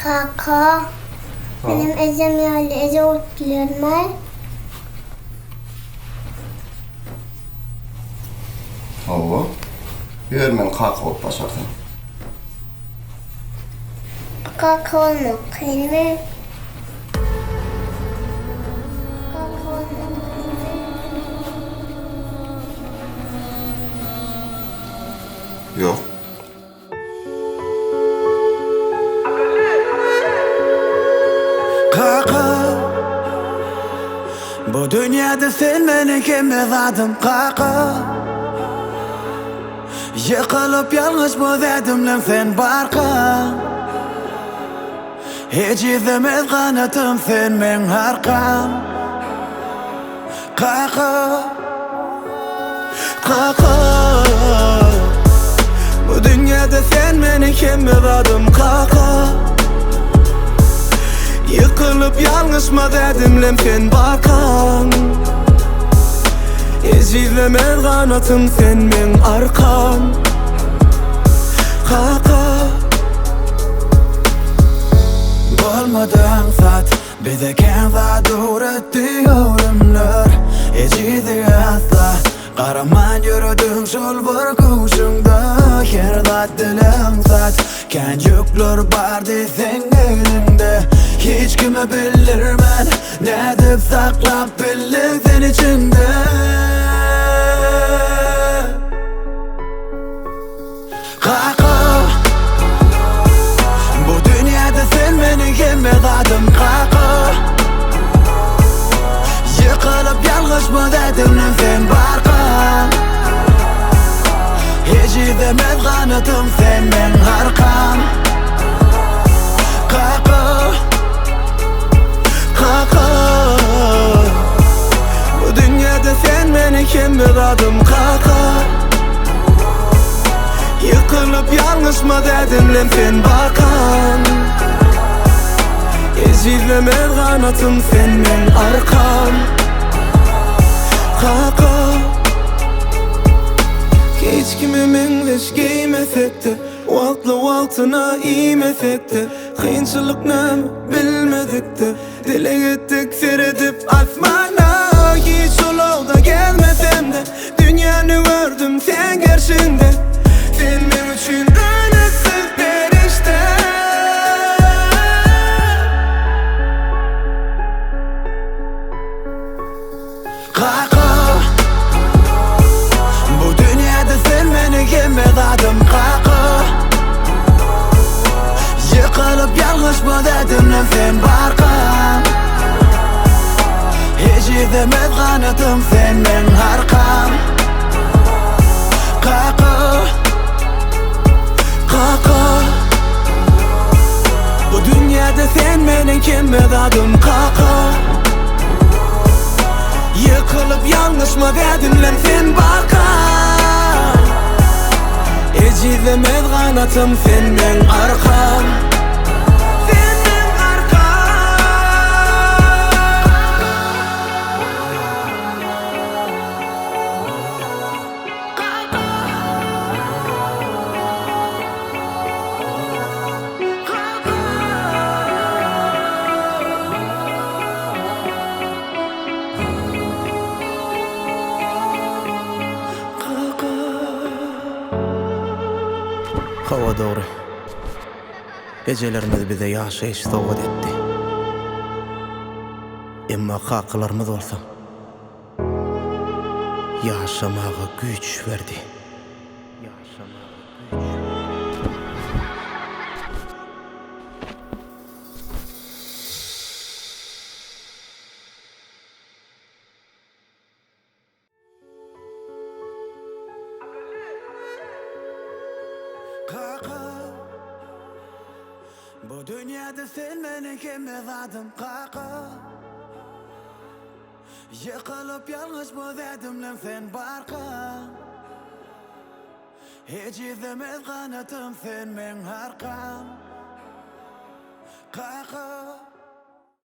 Kaka. Benim Ecem yerli Ece otlarına. Hava. Yer men kaka ot başarsın. Kaka olmak kelime. Kaka olmak Yok. Kaka, bu dünyada sen beni kime vadım kaka. Yıkılıp yalnız bu derdimle sen barka. Hiç izlemez kanatım sen ben arkam. Kaka, kaka, bu dünyada sen beni kime vadım kaka. Yıkılıp yalnız mı derdimle sen bakan. Ezilmez kanatım sen ben arkam. Kaka, olmadan saat bize kenza dur ediyorumlar. Ecidi asla karaman yürüdüm sol bir kuşumda. Yerda dilim sat kencükler bardı sen elinde. Hiç kime bilirmen ne dip saklap bildik sen içinde. Kaka, bu dünyada sen beni kime vadım kaka. Yıkılıp yalnız mı dedim sen barka. Hiç izlemez kanatım sen ben arkam. Kaka, kaka, bu dünyada sen beni kime vadım kaka. Yıkılıp yalnız mı derdimle sen bakan. Ezilmez kanatım sen ben arkam. Kaka, hiç kime menleş giymesek de Vaklı vaktına iymesek de Kıyınçılık ne bilmedik de Dile gittik seyredip asmana. Hiç yolda gelmesem de Dünyanı gördüm sen karşında. Sen benim için öylesiz perişte. Kaka, bu dünyada sen beni kime vadım kaka. Yıkılıp yalnız mı dedim sen barka. Hiç izlemez kanatım sen ben arkam. Kaka, kaka, bu dünyada sen beni kime vadım kaka. Yıkılıp yalnız mı derdimle sen bakan. Ezilmez kanatım sen ben arkam. Sen ben arkam. Hava doğru. Gecelerimiz bize yaşayış soğuk etti. Ama kakılarımız olsa yaşamaya güç verdi. Kaka, bu dünyada sen beni kime vadım kaka. Yıkılıp yalnız mı derdimle sen barka. Hiç izlemez kanatım sen ben arkam. Kaka,